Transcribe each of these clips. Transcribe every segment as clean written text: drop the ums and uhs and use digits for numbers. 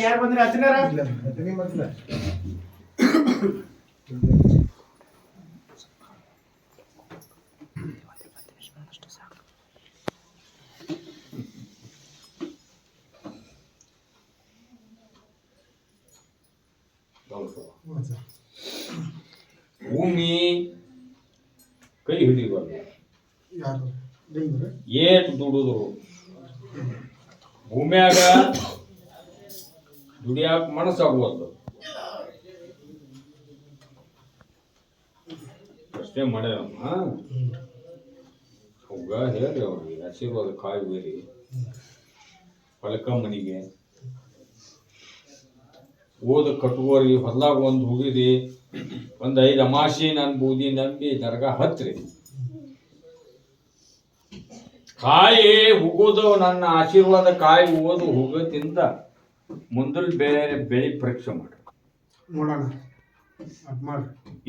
ಯಾರು ಬಂದ್ರಿ ಹತ್ತಿನಾರ ಭೂಮಿ ಕೈ ಹಿಡಿಬಾರ್ದು. ಏಟ್ ದುಡಿದ್ರು ಭೂಮಿಯಾಗ ದುಡಿಯಾಕ ಮನಸ್ಸಾಗುವಲ್ದು. ಪ್ರಶ್ನೆ ಮಾಡ್ಯಾರಮ್ಮ ಅವಾಗ ಹೇಳ್ರಿ ಅವ್ರಿಗೆ ಆಶೀರ್ವಾದ ಕಾಯಿ ಬೇರಿ ಹೊಲಕ ಮನಿಗೆ ಓದ ಕಟ್ಟುವರಿ ಹೊಲ್ದಾಗ ಒಂದು ಹೋಗಿರಿ, ಒಂದು 5 ಅಮಾಸಿ ನನ್ನ ಬೂದಿ ನಂಬಿ ದರ್ಗಾ ಹತ್ರಿ. ಕಾಯಿ ಹೋಗೋದು ನನ್ನ ಆಶೀರ್ವಾದ ಕಾಯಿ ಓದು ಹೋಗೋದ್ರಿಂದ ಮುಂದಲ್ ಬೆಳಿ ಪರೀಕ್ಷೆ ಮಾಡಿ ನೋಡೋಣ.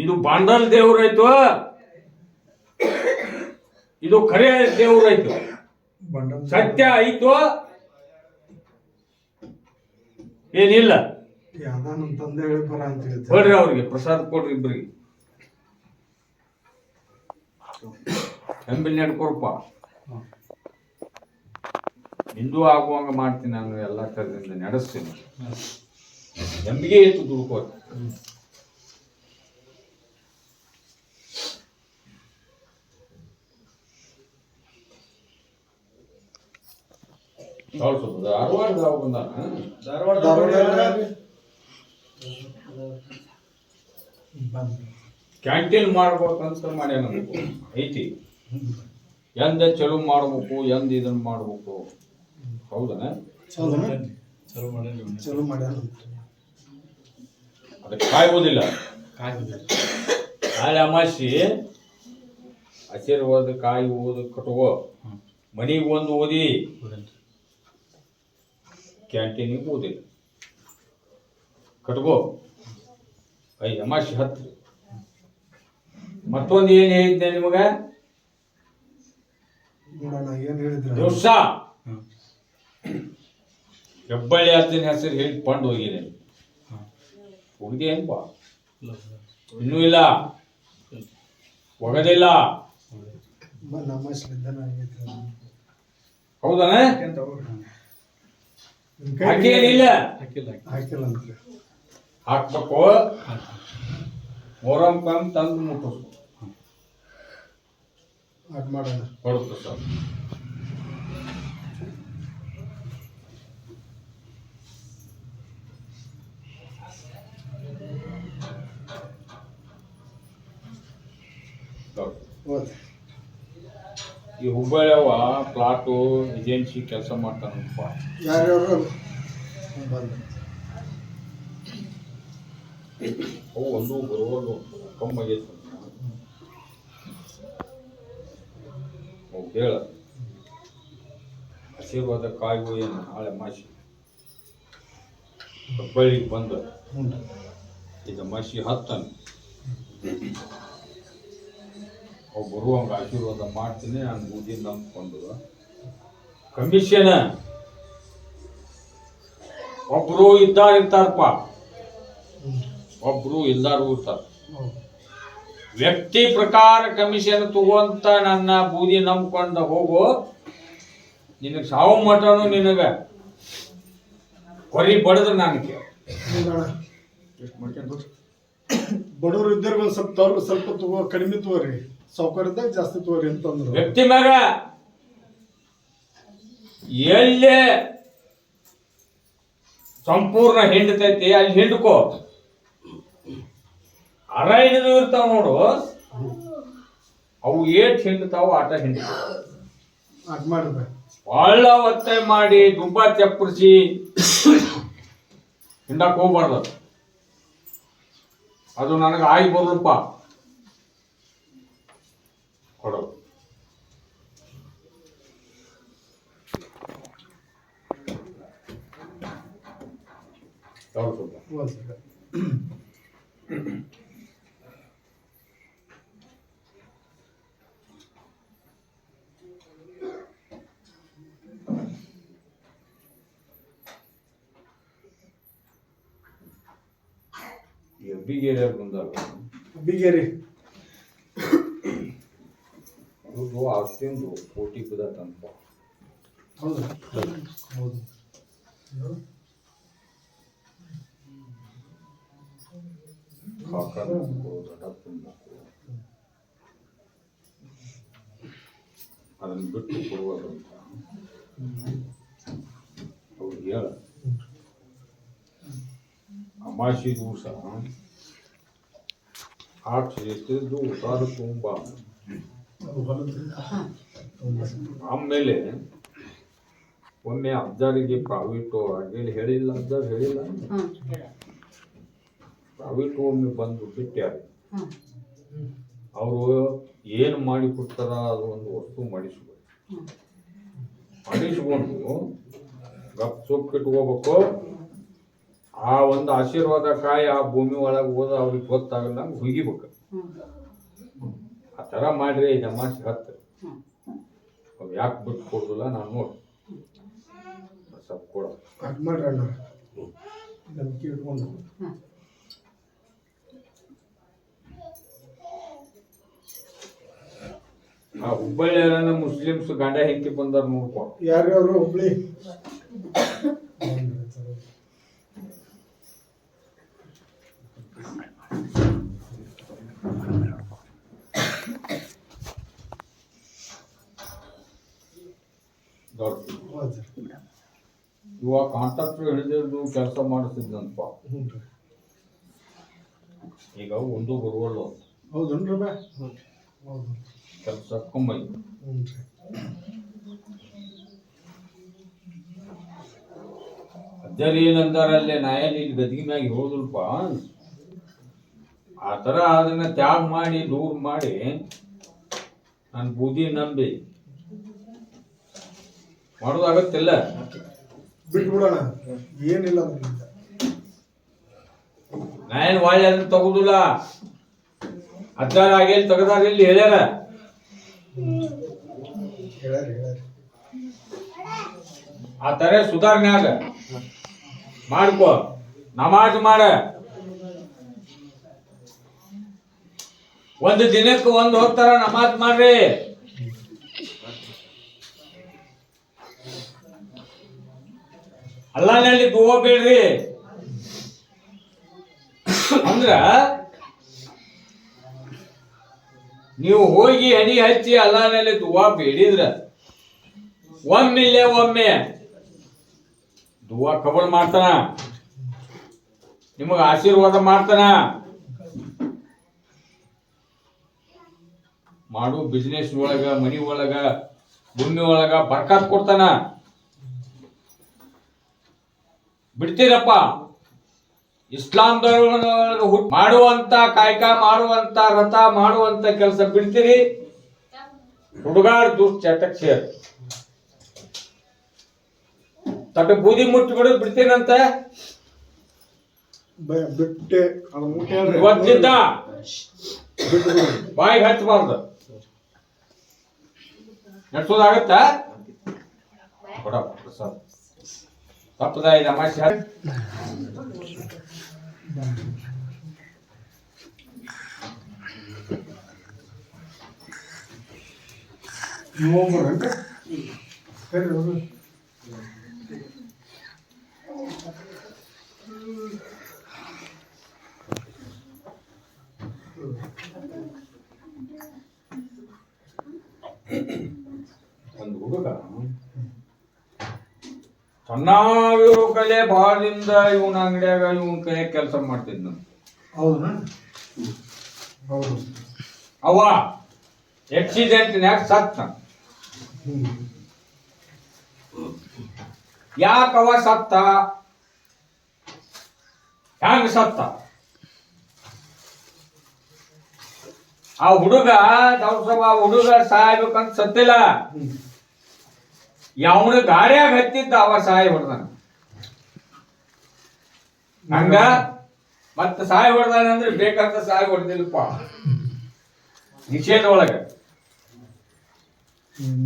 ಇದು ಬಾಂಡಲ್ ದೇವ್ರಾಯ್ತು, ಇದು ಖರೆ ದೇವ್ರಾಯ್ತು. ಸತ್ಯ ಐತು ಏನಿಲ್ಲ. ಹೇಳ್ರಿ ಅವ್ರಿಗೆ ಪ್ರಸಾದ ಕೊಡ್ರಿ ಇಬ್ಬರಿಗೆ. ಎಂಬಿಲ್ ನಡ್ಕೊರಪ್ಪ, ಹಿಂದೂ ಆಗುವಂಗ ಮಾಡ್ತೀನಿ ನಾನು, ಎಲ್ಲ ಥರದಿಂದ ನಡೆಸ್ತೀನಿ. ಎಂಬಿಗೆ ಇತ್ತು ದುಡ್ಕೋ. ಧಾರವಾಡ ಬಂದಾನ, ಕ್ಯಾಂಟೀನ್ ಮಾಡ್ಬೇಕಂತ ಮಾಡ್ಯಾನ ಐತಿ. ಎಂದ ಚಲೋ ಮಾಡ್ಬೇಕು, ಎಂದ ಇದನ್ನ ಮಾಡ್ಬೇಕು. ಹೌದನ? ಅದಕ್ಕೆ ಕಾಯ್ಬೋದಿಲ್ಲ. ನಾಳೆ ಅಮಾಸಿ ಆಶೀರ್ವಾದ ಕಾಯಿ ಓದು ಕಟ್ಕೋ, ಮನಿಗೆ ಒಂದು ಓದಿ, ಕ್ಯಾಂಟೀನಿಗೆ ಓದಿಲ್ಲ ಕಟ್ಕೋ. 5 ಅಮಾಸಿ ಹತ್ರಿ. ಮತ್ತೊಂದು ಏನ್ ಹೇಳಿದ್ದೆ ನಿಮಗ? ದಿವಸ ಹೆಬ್ಬಳ್ಳಿ ಅರ್ಜುನ ಹೆಸರು ಹೇಳಿ ಪಂಡ್ ಹೋಗಿದೆ. ಹೋಗಿದೆ ಏನ್ಪಾ? ಇನ್ನೂ ಇಲ್ಲ, ಒಗದಿಲ್ಲ. ಹೌದನ? ಹಾಕೇನಿಲ್ಲ, ಹಾಕ್ಬೇಕು. ಮೊರಂ ಕಮ್ ತಂದು ಮುಟ್ಟಿಸ್ಬೇಕು. ಕೊಡುತ್ತೆ ಸರ್. ಈ ಹುಬ್ಬಳ್ಳಿಯವ ಪ್ಲಾಟು ಏಜೆನ್ಸಿ ಕೆಲಸ ಮಾಡ್ತಾನಪ್ಪ. ಅವು ಒಂದು ಬರುವಲ್ಲು ಕಮ್ಮಾಗೈತೆ ಹೇಳ. ಆಶೀರ್ವಾದ ಕಾಯ್ವು ಏನು ನಾಳೆ ಮಾಸಿ ಹುಬ್ಬಳ್ಳಿಗೆ ಬಂದು ಈಗ ಮಾಸಿ ಹತ್ತಾನ. ಅವು ಬರುವಂಗ ಆಶೀರ್ವಾದ ಮಾಡ್ತೀನಿ. ನಾನು ಬೂದಿ ನಂಬ್ಕೊಂಡು ಕಮಿಷನ್ ಒಬ್ರು ಇರ್ತಾರಪ್ಪ, ಒಬ್ರು ಇಲ್ಲಾರು ಇರ್ತಾರ. ವ್ಯಕ್ತಿ ಪ್ರಕಾರ ಕಮಿಷನ್ ತಗೋಂತ ನನ್ನ ಬೂದಿ ನಂಬ್ಕೊಂಡ ಹೋಗು. ನಿನಗೆ ಸಾವು ಮಟನು ನಿನಗ ಹೊರಿ ಬಡದ್ರ ನನಗೆ ಬಡವರು ಇದ್ದಾಗ ಒಂದು ಸ್ವಲ್ಪ ತಗೋ, ಕಡಿಮೆ ತಗೋರಿ. ಸೌಕರ್ಯದಾಗ ಜಾಸ್ತಿ ತಗೋರಿ ಅಂತಂದ್ರು. ವ್ಯಕ್ತಿ ಮ್ಯಾಗ ಎಲ್ಲೇ ಸಂಪೂರ್ಣ ಹಿಂಡ್ತೈತಿ ಅಲ್ಲಿ ಹಿಂಡ್ಕೋ. ಅರ ಹಿಡಿದು ಇರ್ತಾವ ನೋಡು, ಅವು ಏಟ್ ಹಿಂಡ್ತಾವ ಆಟ ಒಳ್ಳ ಒತ್ತಾಯ ಮಾಡಿ ದುಬ್ಬ ಚಪ್ಪರಿಸಿ ಹಿಂಡಕ್ ಹೋಗ್ಬಾರ್ದು. ಅದು ನನಗೆ ಆಗಿ ಬರಲ್ಪ ಕೊಡು. ಹೆಬ್ಬಿಗೇರಿಯಾಗ ಬಂದಾಗ ಬಿಗೇರಿ ಇದು ಆಸ್ತಿಂದು ಕೋಟಿ ಬಿದ್ದತ್ತಂತ. ಹೌದು ಹೌದು ಕಾಕನ ಮಕ್ಕಳು, ದೊಡ್ಡಪ್ಪನ ಮಕ್ಕಳು ಅದನ್ನ ಬಿಟ್ಟು ಕೊಡುವುದಂತ ಅವ್ರಿಗೆ ಹೇಳ. ಅಮಾಸಿ ದಿವಸ ಎಷ್ಟಿದ್ದು ಉಸಾರ ತುಂಬ. ಆಮೇಲೆ ಒಮ್ಮೆ ಅಜ್ಜಾರಿಗೆ ಪ್ರಾವಿಟು ಆಗೇಳಿ ಹೇಳಿಲ್ಲ, ಅಜ್ಜಾರ್ ಹೇಳಿಲ್ಲ, ಪ್ರಾವಿಟು ಒಮ್ಮೆ ಬಂದು ಬಿಟ್ಟ್ಯಾರ. ಅವರು ಏನು ಮಾಡಿ ಕೊಡ್ತಾರ ಅದು ಒಂದು ವಸ್ತು ಮಾಡಿಸ್ಕೊಂಡು ಗಪ್ ಸೊಪ್ಪು ಇಟ್ಕೋಬೇಕು. ಆ ಒಂದು ಆಶೀರ್ವಾದ ಕಾಯಿ ಆ ಭೂಮಿ ಒಳಗೆ ಹೋದ ಅವ್ರಿಗೆ ಗೊತ್ತಾಗಲ್ಲ ಹುಗಿಬೇಕು. ಆ ಥರ ಮಾಡ್ರಿ ಜಮಾಸಿ ಹತ್ತು ಅವು ಯಾಕೆ ಬಿಟ್ಟು ಕೊಡೋದಿಲ್ಲ ನಾನು ನೋಡಿ ಸ್ವಲ್ಪ ಕೊಡ ಮಾಡ್ರಿ ಅಣ್ಣ ನಂಬಿಕೆ ಇಟ್ಕೊಂಡು. ಆ ಹುಬ್ಬಳ್ಳಿಯರನ್ನ ಮುಸ್ಲಿಮ್ಸ್ ಗಂಡ ಹೆಂಡತಿ ಬಂದಾರ ನೋಡ್ಕೊ. ಯಾರ್ಯಾರು ಹುಬ್ಳಿ ಇವಾಗ ಕಾಂಟ್ರಾಕ್ಟರ್ ಹಿಡಿದಿದ್ದು ಕೆಲಸ ಮಾಡಿಸಿದ್ನಪ್ಪ. ಈಗ ಒಂದು ಬರುವಲ್ಲ. ಹೌದನ್ರಿ ಹೌದು ಕೆಲಸ ಕಮ್ಮಿ. ಅಜ್ಜರ್ ಏನಂದಾರಲ್ಲೇ ನಾ ಏನು ಇಲ್ಲಿ ಗದಿಗೆ ಮ್ಯಾಗ ಹೋದಲ್ಪ. ಆ ಥರ ಅದನ್ನ ತ್ಯಾಗ ಮಾಡಿ ದೂರ ಮಾಡಿ ನನ್ನ ಬೂದಿ ನಂಬಿ ಮಾಡೋದಾಗತ್ತಿಲ್ಲ. ಬಿಟ್ಬಿಡೋಣ, ಏನಿಲ್ಲ. ನಾ ಏನು ಒಳ್ಳೆ ಅದನ್ನ ತಗೋದಿಲ್ಲ. ಅಜ್ಜಾರ ಆಗೇಲಿ ತೆಗದಾರ ಇಲ್ಲಿ ಹೇಳ್ಯಾರ. ಆ ಥರ ಸುಧಾರಣೆ ಮಾಡ್ಕೋ. ನಮಾಜ್ ಮಾಡ. ಒಂದು ದಿನಕ್ಕೆ ಒಂದು ಹೋಗ್ತಾರ ನಮಾಜ್ ಮಾಡ್ರಿ. ಅಲ್ಲಾನಲ್ಲಿ ದುವಾ ಬೇಡ್ರಿ. ಅಂದ್ರ ನೀವು ಹೋಗಿ ಹಣಿ ಹಚ್ಚಿ ಅಲ್ಲಾನಲ್ಲಿ ದುವಾ ಬೇಡಿದ್ರ ಒಮ್ಮೆ ದುವಾ ಕಬೂಲ್ ಮಾಡ್ತಾನ, ನಿಮಗ ಆಶೀರ್ವಾದ ಮಾಡ್ತಾನ. ಮಾಡು ಬಿಸ್ನೆಸ್ ಒಳಗ, ಮನಿ ಒಳಗ, ಭೂಮಿ ಒಳಗ ಬರ್ಕಾತ್ ಕೊಡ್ತಾನ. ಬಿಡ್ತೀರಪ್ಪ ಇಸ್ಲಾಂದೊಳಗ ಮಾಡುವಂತ ಕಾಯಕ ಮಾಡುವಂತ ರಥ ಮಾಡುವಂತ ಕೆಲಸ ಬಿಡ್ತೀರಿ. ಹುಡುಗಾರ್ ದುಶ್ಚಟಕ್ ಸೇರ್ ತಟ ಬೂದಿ ಮುಟ್ಟಿ ಬಿಡೋದು ಬಿಡ್ತೀನಂತ ಬಿಟ್ಟೆ ಇವತ್ತಿಂದ ಬಾಯಿಗೆ ಹಚ್ಚಬಾರ್ದು. ನಡ್ಸೋದಾಗತ್ತ ಕೊಡ ಪ್ರಸಾದ್ ತಪ್ಪದ ಇದು ಅಮಾಸಿ. ಒಂದು ಹುಡುಗ ಚೆನ್ನಾಗಿರೋ ಕಲೆ ಭಾಳದಿಂದ ಇವನ ಅಂಗಡಿಯಾಗ ಇವನ್ ಕೈ ಕೆಲಸ ಮಾಡ್ತಿದ್ನ. ಹೌದಾ? ಹೌದು. ಅವ ಆಕ್ಸಿಡೆಂಟ್ನ್ಯಾಗ ಸತ್ತ. ಯಾಕವ ಸತ್ತ? ಹ್ಯಾಂಗ ಸತ್ತ? ಆ ಹುಡುಗ ಹುಡುಗ ಸಾಯ್ಬೇಕಂತ ಸತ್ತಿಲ್ಲ. ಯಾವನ ಗಾಡಿಯಾಗ ಹತ್ತಿದ್ದ ಅವ ಸಾಯಿ ಹೊಡ್ದಾನ. ಹಂಗ ಮತ್ತ ಸಾಯಿ ಹೊಡ್ದಾನ ಅಂದ್ರೆ ಬೇಕಂತ ಸಾಯಿ ಹೊಡೆದಿಲ್ಲಪ್ಪ. ನಿಷೇಧ ಒಳಗ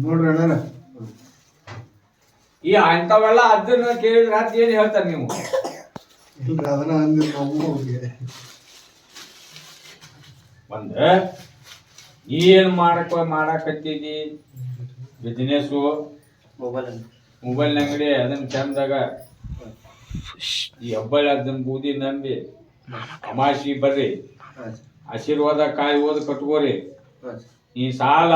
ನೋಡ್ರಿ ಅಣ್ಣ, ಈ ಅಂತವೆಲ್ಲ ಅದನ್ನ ಕೇಳಿದ್ರೆ ಏನ್ ಹೇಳ್ತಾರ ನೀವು? ಅದನ್ನ ಅಂದಿಲ್ಲ ನಾವು. ಒಂದ ಏನ್ ಮಾಡಕತ್ತಿದಿ ಬಿಸಿನೆಸ್ಸು ಮೊಬೈಲ್ ಅಂಗಡಿ ಅದನ್ನ ಚಂದಾಗ ಈ ಹಬ್ಬಳ ಅದನ್ನ ಬೂದಿ ನಂಬಿ ಅಮಾಸಿ ಬರ್ರಿ ಆಶೀರ್ವಾದ ಕಾಯಿ ಓದ್ ಕಟ್ಕೋರಿ ಈ ಸಾಲ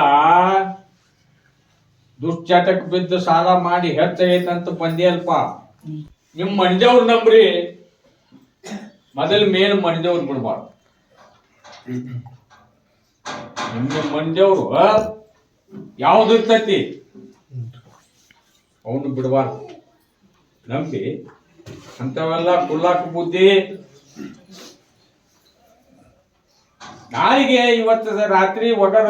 ದುಶ್ಚಟಕ್ ಬಿದ್ದು ಸಾಲ ಮಾಡಿ ಹೆಚ್ಚಾಗೈತಂತ ಬಂದಿಯಲ್ಪ ನಿಮ್ ಮಣಿದೇವ್ರ ನಂಬ್ರಿ ಮೊದಲು ಮೇನ್ ಮಣಿದೇವ್ರು ಬಿಡ್ಬಾರ್ದು ನಿಮ್ಮ ಮಣಿದೇವ್ರು ಯಾವ್ದು ಇರ್ತೈತಿ ಅವನು ಬಿಡಬಾರ್ದು ನಂಬಿ ಅಂತವೆಲ್ಲ ಕುಲ್ಲಾಕ ಬುದ್ಧಿ ನಾಳೆಗೆ ಇವತ್ತು ರಾತ್ರಿ ಒಗದ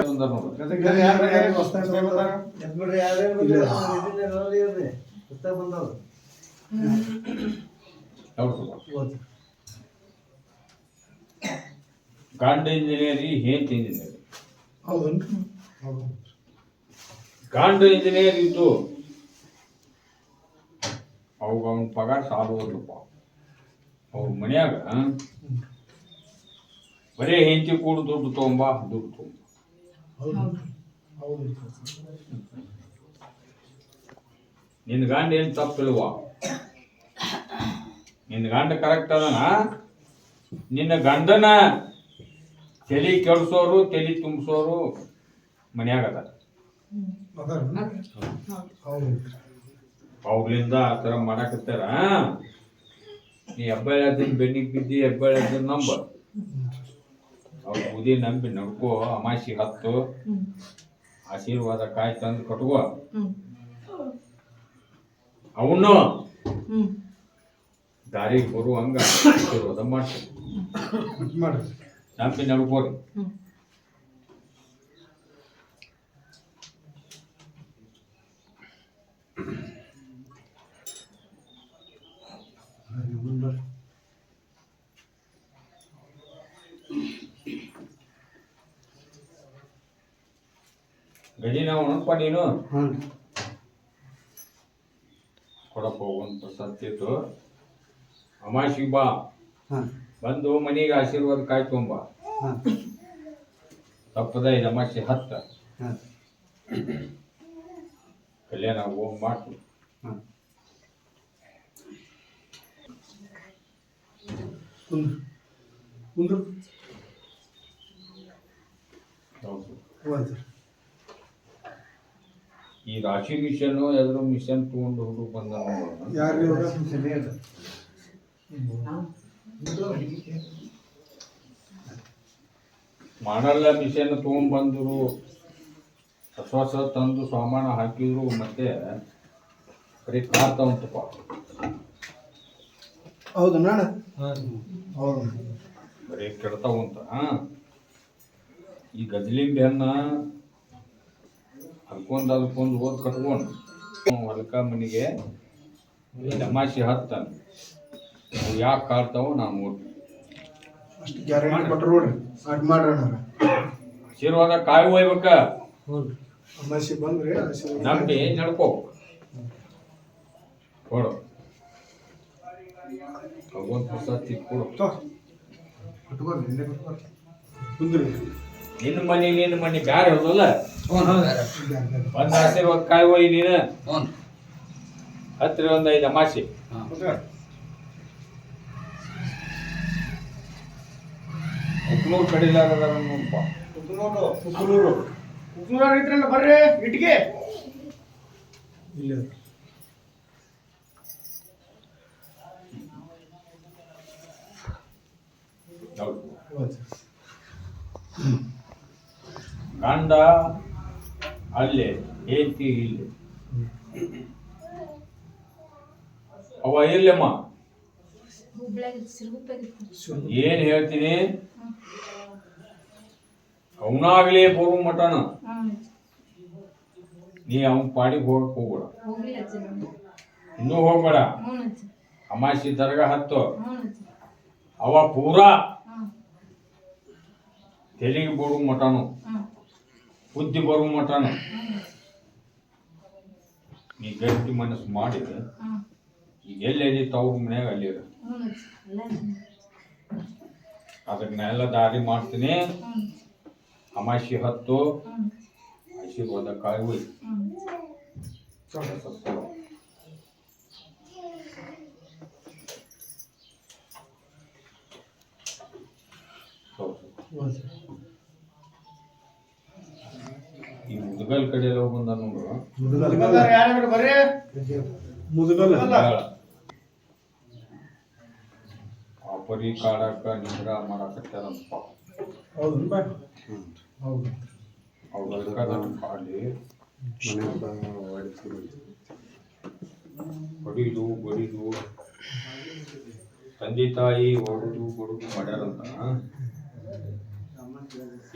ಗಂಡ ಇಂಜಿನಿಯರಿ ಹೇಂತ ಇಂಜಿನಿಯರಿ ಗಂಡ ಇಂಜಿನಿಯರ್ ಇದ್ದು ಅವಾಗ ಅವನ ಪಗಾರ ಸಾಲುವಲ್ಲಪ್ಪ ಅವ್ರ ಮನ್ಯಾಗ ಬರೇ ಹೆಂಡತಿ ಕೂಡ ದುಡ್ಡು ತಗೊಂಬ ನಿನ್ನ ಗಂಡ ಏನು ತಪ್ಪಿಲ್ವ ನಿನ್ನ ಗಂಡ ಕರೆಕ್ಟ್ ಅದನ ನಿನ್ನ ಗಂಡನ ತಲೆ ಕೆಡಿಸೋರು ತಲೆ ತುಂಬಿಸೋರು ಮನ್ಯಾಗ ಅದ ಅವ್ರಿಂದ ಆ ಥರ ಮಾಡಕತ್ತಾರ ನೀ ಹೆಬ್ಬಾಳದನ್ನ ಬೆನ್ನಿಗೆ ಬಿದ್ದಿ ಹೆಬ್ಬಾಳದನ್ನ ನಂಬ ಅವ್ರ ಬುದಿ ನಂಬಿ ನಡ್ಕೋ ಅಮಾಸಿ ಹತ್ತು ಆಶೀರ್ವಾದ ಕಾಯಿ ತಂದು ಕಟ್ಕೋ ಅವನು ದಾರಿಗೆ ಬರುವಂಗ ಆಶೀರ್ವಾದ ಮಾಡ್ತಾರೆ ನಂಬಿ ನಡ್ಕೋರಿ ಗಡಿ ನಾವು ನೋಡಪ್ಪ ನೀನು ಕೊಡಪ್ಪ ಹೋಗುವಂತ ಸತ್ತಿತ್ತು ಅಮಾಶಿಗೆ ಬಾ ಬಂದು ಮನೆಗೆ ಆಶೀರ್ವಾದ ಕಾಯಿ ತೊಂಬ ತಪ್ಪದ ಇದು ಅಮಾಶಿ ಹತ್ತ ಕಲ್ಯಾಣ ಹೋಗಿ ಮಾಡ್ತು ಈ ರಾಶಿ ಮಿಷನ್ ಎದ್ರ ಮಿಷನ್ ತಗೊಂಡು ಹುಡುಗ ಬಂದ ಮಾಡಲ್ಲ ಮಿಷನ್ ತಗೊಂಡ್ ಬಂದ್ರು ಹೊಸ ತಂದು ಸಾಮಾನು ಹಾಕಿದ್ರು ಮತ್ತೆ ಬರೀ ಕಾಡ್ತಾವಂತಪ್ಪ ಹೌದು ಹೌದು ಬರೀ ಕೆಡ್ತಾವಂತ ಈ ಗಜ್ಲಿಂಬೆ ಹಣ್ಣ ಅದಕ್ಕೊಂದು ಓದ್ ಕಟ್ಕೊಂಡು ಹೊಲಕ ಮನೆಗೆ ತಮಾಷೆ ಹತ್ತ ಅವು ಯಾಕೆ ಕಾಡ್ತಾವ ನಾವು ನೋಡಿ ಅಷ್ಟು ಗ್ಯಾರಂಟಿ ಕೊಟ್ಟರು ನೋಡ್ರಿ ಅಡ್ ಮಾಡೋಣ ಆಶೀರ್ವಾದ ಕಾಯಿ ಒಯ್ಬೇಕ ಅಮಾಸಿ ಬಂದ್ರಿ ನಂಬಿ ನಡ್ಕೋ ಕೊಡು ಭಗವಂತ ಪ್ರಸಾದ್ ಕೊಡು ಕುಂದ್ರಿ ನಿನ್ನ ಮನೆ ಬ್ಯಾರೆ ಹೋದಲ್ಲ ಒಂದ್ ಆಶೀರ್ವಾದ ಕಾಯಿ ಒಯ್ಯಿ ನೀನು ಹತ್ತಿರ ಒಂದ್ 5 ಅಮಾಸಿ ಉಕ್ನೂರು ಕಡಿಲಾರದ ನೋಡಪ್ಪ ಉಕ್ನೂರು ಐತ್ರಲ್ಲ ಬರ್ರಿ ಇಟ್ಟಿಗೆ ಇಲ್ಲ ಗಂಡ ಅಲ್ಲೇ ಹೆಂಡತಿ ಇಲ್ಲಿ ಅವ ಇಲ್ಲಮ್ಮ ಏನ್ ಹೇಳ್ತೀನಿ ಅವನಾಗ್ಲೇ ಬರುವ ಮಟನ ನೀ ಅವನ್ ಪಾಡಿಗೆ ಹೋಗಕ್ ಹೋಗ್ಬೇಡ ಇನ್ನೂ ಹೋಗ್ಬೇಡ ಅಮಾಸಿ ದರ್ಗ ಹತ್ತು ಅವ ಪೂರಾ ತೆಲಿಗೆ ಬರುವ ಮಟನು ಬುದ್ಧಿ ಬರುವ ಮಟನು ನೀ ಗಟ್ಟಿ ಮನಸ್ಸು ಮಾಡಿದ್ರೆ ಈಗ ಎಲ್ಲೆಲ್ಲಿ ತವ್ರ ಮನ್ಯಾಗ ಅಲ್ಲಿ ಅದನ್ನೆಲ್ಲ ದಾರಿ ಮಾಡ್ತೀನಿ. ಅಮಾಶಿ ಹತ್ತು ಆಶೀರ್ವಾದ ಕಾಯಿ ಹೋಯ್ ಈ ಮುದುಗಲ್ ಕಡೆ ಎಲ್ಲ ಬಂದ ನೋಡು. ಮುದುಗಲ್ಲ ಆಪರಿ ಕಾಡಾಕ ನಿಗ್ರ ಮಾಡಾಕತ್ತಾರಂತ. ಹೌದು ಹೌದು ಅವ್ರು ಕಾಡಿ ಬಡಿದು ಬಡಿದು ತಂದೆ ತಾಯಿ ಹೊಡೆದು ಬಡುದು ಮಾಡ್ಯಾರಂತ.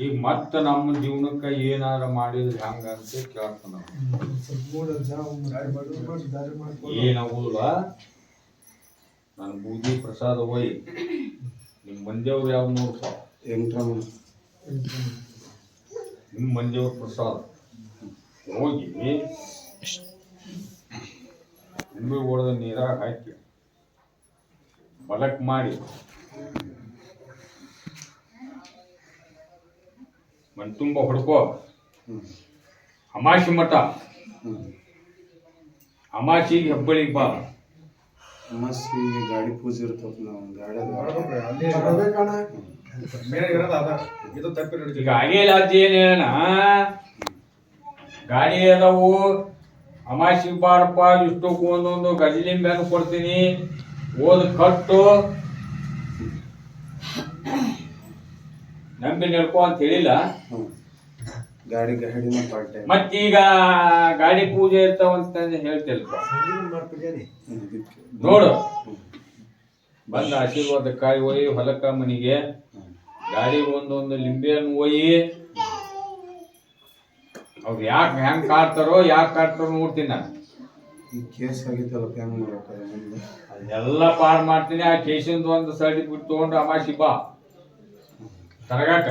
ಈಗ ಮತ್ತೆ ನಮ್ಮ ಜೀವನಕ್ಕೆ ಏನಾರ ಮಾಡಿದ್ರೆ ಹಂಗ ಅಂತ ಕೇಳ್ತಾನ. ಏನಾಗುದಿಲ್ಲ, ನನ್ನ ಬೂದಿ ಪ್ರಸಾದ ಹೋಯ್ ನಿಮ್ಮ ಮಂದಿಯವ್ರು ಯಾವ ನೋಡಪ್ಪ, ನಿಮ್ಮ ಮಂದಿಯವ್ರ ಪ್ರಸಾದ ಹೋಗಿ ನಿಂಬೆ ಹೊಡೆದ ನೀರಾಗ ಹಾಕಿ ಬಲಕ್ ಮಾಡಿ ಮನ್ ತುಂಬ ಹೊಡ್ಕೋ. ಅಮಾಶಿ ಮಠ ಅಮಾಶಿಗೆ ಹೆಬ್ಬಳಿಗೆ ಬಾ. ಅಮಾಸಿಗೆ ಗಾಡಿ ಪೂಜೆ ಇರ್ತದ. ನಾವು ಈಗ ಆಗೇಲ ಅಜ್ಜಿ ಏನ್ ಹೇಳಣ, ಗಾಡಿ ಅದಾವು ಅಮಾಸಿಗೆ ಬಾರಪ್ಪ, ಇಷ್ಟಕ್ಕೂ ಒಂದೊಂದು ಗಜಲಿಂಬೆ ಕೊಡ್ತೀನಿ, ಓದ್ ಕಟ್ಟು ನಂಬಿ ನಡ್ಕೊ ಅಂತ ಹೇಳಿಲ್ಲ. ಗಾಡಿನ ಪಾರ್ಟಿ ಮತ್ತೀಗ ಗಾಡಿ ಪೂಜೆ ಇರ್ತಾವಂತ ಹೇಳ್ತಿಲ್ಪ. ನೋಡು, ಬಂದ ಆಶೀರ್ವಾದ ಕಾಯಿ ಒಯ್ಯಿ ಹೊಲಕ್ಕ ಮನಿಗೆ, ಗಾಡಿ ಒಂದೊಂದು ಲಿಂಬೆ ಹಣ್ಣು ಒಯ್ಯಿ. ಅವ್ರು ಯಾಕೆ ಹೆಂಗ್ ಕಾಡ್ತಾರೋ ನೋಡ್ತೀನಿ ನಾನು. ಈ ಕೇಸ್ ಆಗಿತ್ತಲ್ಲ, ಹೆಂಗ್ ಮಾಡ್ತಾರೆ ಅದೆಲ್ಲ ಪಾರ್ ಮಾಡ್ತೀನಿ. ಆ ಕೇಸಿಂದ ಒಂದು ಸರ್ಟಿಫಿಕೇಟ್ ತಗೊಂಡು ಅಮಾಸಿ ಬಾ ತರಗಾಟ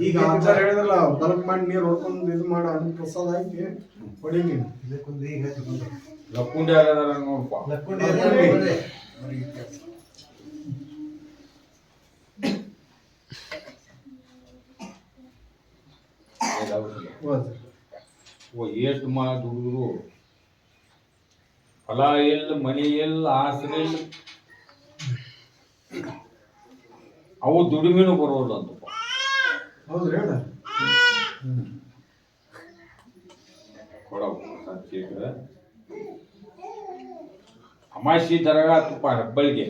ಈಗ ಆಚಾರ ಹೇಳಿದ್ರಲ್ಲ, ಬಲ್ಕ್ ಮಾಡಿ ನೀರು ಹೊಡ್ಕೊಂಡು ಇದು ಮಾಡ ಅನ್ನ ಪ್ರಸಾದ ಹಾಕಿ ಹೊಡಿಲಿ. ಲಕ್ಕುಂಡಿ ಆಗದಾರ ನೋಡಪ್ಪ. ಎಷ್ಟು ದುಡಿದ್ರು ಹೊಲ ಎಲ್ಲ, ಮನಿ ಎಲ್ಲ, ಆಸರೆ ಇಲ್ಲ, ಅವು ದುಡಿಮೆನೂ ಬರೋದು ಅಂತಪ್ಪ. ಹೌದ್ರಿ ಹೇಳ ಅಮಾಸಿ ದರಗ ತುಪ್ಪ ಹೆಬ್ಬಳಿಗೆ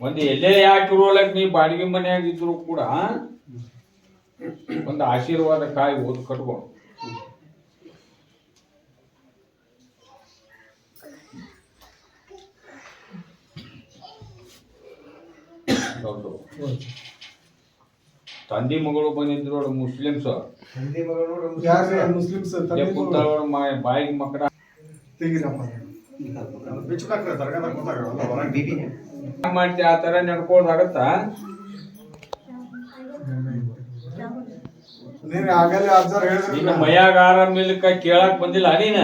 ಒಂದು ಎಲ್ಲೇ ಯಾಕಿರೋಲಕ್ ನೀ ಬಾಡಿಗೆ ಮನೆಯಾಗಿದ್ರು ಕೂಡ ಒಂದು ಆಶೀರ್ವಾದ ಕಾಯಿ ಓದ್ ಕಟ್ಕೊ. ತಂದಿ ಮಗಳು ಬಂದಿದ್ರು ಮುಸ್ಲಿಮ್ಸ್, ಮುಸ್ಲಿಮ್ಸ್ ಬಾಯಿಗೆ ಮಕ್ಕಳ ಮಾಡ್ತಿ. ಆ ತರ ನಡ್ಕೊಳ್ಳೋದಾಗತ್ತ. ಈಗ ಮೈಯಾಗ ಆರಾಮ ಇಲ್ಲಕ ಕೇಳಕ್ ಬಂದಿಲ್ಲ ನೀನ,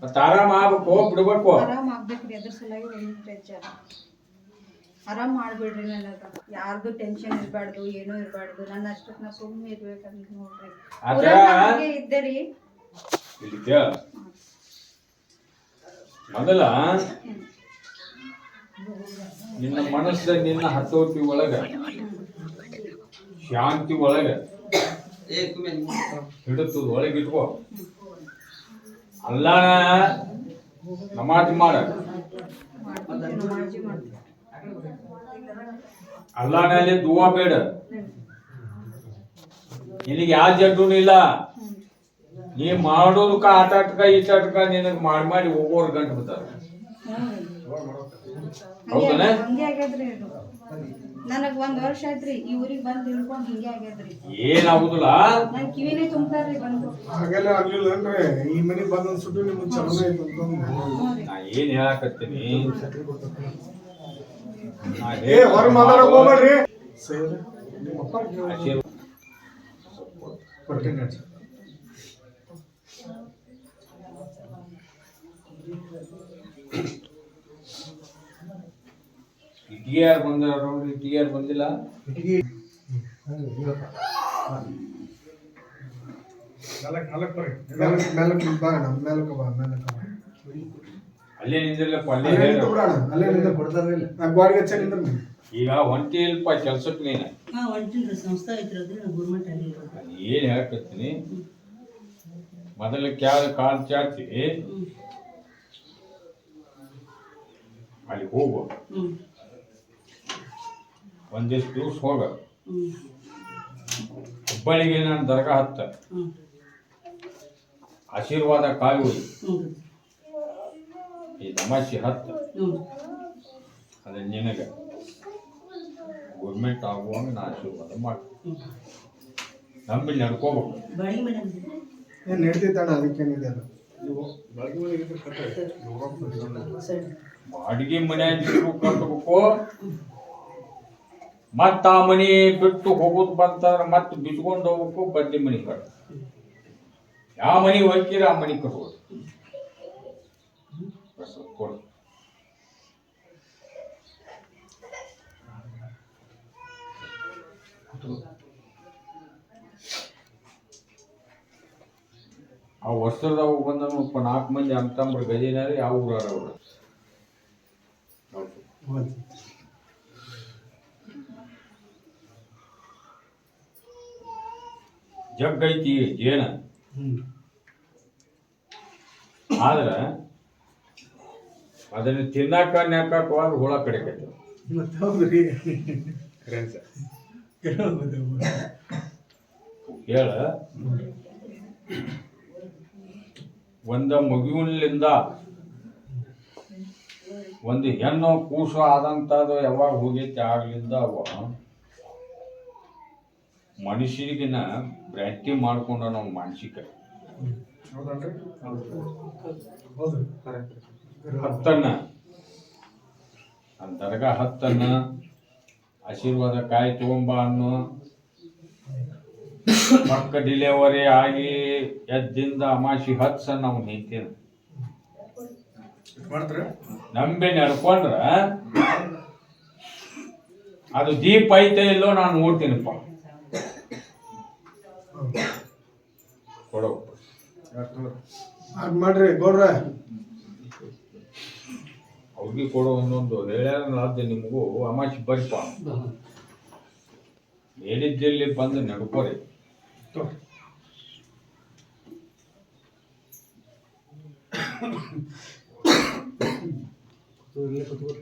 ಮತ್ತ ಆರಾಮ ಆಗ್ಬೇಕು, ಬಿಡ್ಬೇಕು. ಆರಾಮ್ ಮಾಡ್ಬಿಡ್ರಿ. ನನಗ ಯಾರ್ದು ಟೆನ್ಷನ್ ಇರ್ಬಾರ್ದು, ಏನೂ ಇರ್ಬಾರ್ದು. ನನ್ನ ಅಷ್ಟಕ್ಕೆ ನಾ ಸುಮ್ಮನೆ ಇರ್ಬೇಕಂತ ನೋಡ್ರಿ. ಇದ್ದರಿ ಇಲ್ಲಿ ಕೇಳ, ಮೊದಲ ನಿನ್ನ ಮನಸ್ಸ ನಿನ್ನ ಹತೋಟಿ ಒಳಗ, ಶಾಂತಿ ಒಳಗ ಹಿಡಿತದ ಒಳಗಿಟ್ಕೋ. ಅಲ್ಲಾನ ನಮಾಜ್ ಮಾಡ, ಅಲ್ಲಾನಲ್ಲಿ ದುವಾ ಬೇಡ. ನಿನಗೆ ಯಾವ ಜಡ್ಡು ಇಲ್ಲ. ನೀ ಮಾಡೋದಕ್ಕ ಆಟಾಟಕ ಈಟಾಟಕ ನಿನಗೆ ಮಾಡಿ ಹೋಗೋರ್ ಗಂಟು ಬಿಡ್ತಾರೆ. ಹೌದನ? ನನಗ್ 1 ವರ್ಷ ಆಯ್ತ್ರಿ ಈ ಊರಿಗೆ ಬಂದ್ ತಿಳ್ಕೊಂಡ್ ಹಿಂಗೆ ಆಗ್ಯದ್ರಿ. ಏನಾಗುದಿಲ್ಲ, ನನ್ ಕಿವಿನೇ ತುಂಬ್ತಾರ್ರಿ ಬಂದು. ಹಾಗೆಲ್ಲ ಆಗ್ಲಿಲ್ಲನ್ರಿ, ಈ ಮನೆಗ್ ಬಂದ್ ಅನ್ಸುಟ್ಟು ನಿಮ್ಗೆ ಚಲನ ಐತೆ ಅಂತ ನಾ ಏನ್ ಹೇಳಕತ್ತೀನಿ. ಹೊರ ಮಾತಾಡಕ್ ಹೋಗ್ಬೇಡ್ರಿ. ಇಟ್ಟಿಗೆ ಯಾರು ಬಂದಾರ ನೋಡ್ರಿ, ಇಟ್ಟಿಗೆ ಯಾರು ಬಂದಿಲ್ಲ. ಮೇಲಕ್ಕೆ ಬಾ ಅಣ್ಣ, ಮೇಲಕ್ಕೆ ಬಾ. ಅಲ್ಲೇ ನಿಂದಿರ್ಲಪ್ಪ, ಅಲ್ಲೇ ಅಲ್ಲೇ ಹೇಳು. ನಿಂತು ಬಿಡು ಅಣ್ಣ, ಅಲ್ಲೇ ನಿಂತು ಕೊಡ್ತಾರಿಲ್ಲ. ಗೋಡೆಗೆ ಹಚ್ಚ ನಿಂದ್ರು ನೀವು. ಈಗ ಹೊಂಟಿ ಇಲ್ಪ ಕೆಲ್ಸಕ್ಕೆ ನೀನು ಒಂಟಿನ ಸಂಸ್ಥೆ ಐತಿರೋದು ಗೌರ್ಮೆಂಟ್ ಅಲ್ಲಿ ಇರೋದು. ಅದು ಏನು ಹೇಳಕತ್ತೀನಿ, ಮೊದಲ ಕಾಲು ಚಾಚಿ ಅಲ್ಲಿ ಹೋಗು, ಒಂದಿಷ್ಟು ದಿವ್ಸ ಹೋಗ. ಹುಬ್ಬಳ್ಳಿಗೆ ನಾನು ದರ್ಗಾ ಹತ್ತ ಆಶೀರ್ವಾದ ಕಾಯಿ ಹೋಗಿ ಈ ತಮಾಷೆ ಹತ್ತ ಅದ ನಿನಗೆ ಗೌರ್ಮೆಂಟ್ ಆಗುವಂಗ ನಾ ಆಶೀರ್ವಾದ ಮಾಡ್ತೀನಿ. ನಂಬಿ ನಡ್ಕೋಬೇಕು. ಬಾಡಿಗೆ ಮನೆ ಏನು ನಡೀತೈತಣ್ಣ, ಅದಕ್ಕೇನಿದೆ ಅಲ್ಲ. ಬಾಡಿಗೆ ಮನೆ ಕಟ್ಟಬೇಕು, ಮತ್ತ ಆ ಮನಿ ಬಿಟ್ಟು ಹೋಗೋದು ಬಂತಂದ್ರೆ ಮತ್ತೆ ಬಿಚ್ಕೊಂಡು ಹೋಗ್ಬೇಕು. ಬಡ್ಡಿ ಮನಿ ಕಟ್ಟ, ಯಾವ ಮನಿ ಹೋಗ್ತೀರ ಆ ಮನಿ ಕಟ್ಬೋದು. ಕೊಡು. ಆ ವಸ್ತ್ರದಾಗ ಬಂದನು 4 ಮಂದಿ ಅಂತಂಬ್ರು ಗಜೇನಾರಿ. ಯಾವ ಊರಾರ ಅವ್ರು? ಜಗ್ ಐತಿ ಜೇನ, ಆದ್ರ ಅದನ್ನ ತಿನ್ನಾಕ ನೆಕ್ಕಾಕವಾಗ ಹುಳ ಕಡಿಕೈತಿ. ಮತ್ತೆ ಹೌದ್ರಿ, ಹೇಳ ಒಂದ ಮಗುವಿನಿಂದ ಒಂದು ಹೆಣ್ಣು ಕೂಸು ಆದಂತದು ಯಾವಾಗ ಹೋಗೈತಿ ಆಗ್ಲಿಂದ ಅವ ಮನುಷ್ಯರಿಗಿನ ಭ್ರಾಂತಿ ಮಾಡ್ಕೊಂಡ ನಾವು ಮಾನಸಿಕ ಹತ್ತನ್ನ ದರ್ಗಾ ಹತ್ತನ್ನ ಆಶೀರ್ವಾದ ಕಾಯಿ ತಗೊಂಬ ಅನ್ನೋ ಪಕ್ಕ ಡಿಲೆವರಿ ಆಗಿ ಎದ್ದಿಂದ ಅಮಾಸಿ ಹತ್ಸ ನಾವು ನಿಂತೇನೆ ನಂಬಿ ನಡ್ಕೊಂಡ್ರ ಅದು ದೀಪ ಐತೆ ಇಲ್ಲೋ ನಾನು ನೋಡ್ತೀನಪ್ಪ. ಕೊಡೋ ಅದ್ ಮಾಡ್ರಿ ಗೌಡ್ರ. ಅವ್ರಿಗೆ ಕೊಡೋ ಒಂದೊಂದು ಹೇಳ್ಯಾರ ನಿಮಗೂ ಅಮಾಸಿ ಬರಿಪ ಹೇಳಿದ್ದಲ್ಲಿ ಬಂದು ನಡ್ಕೋರಿ. ಕೂತ್ಕೊಳ್ಳಿ.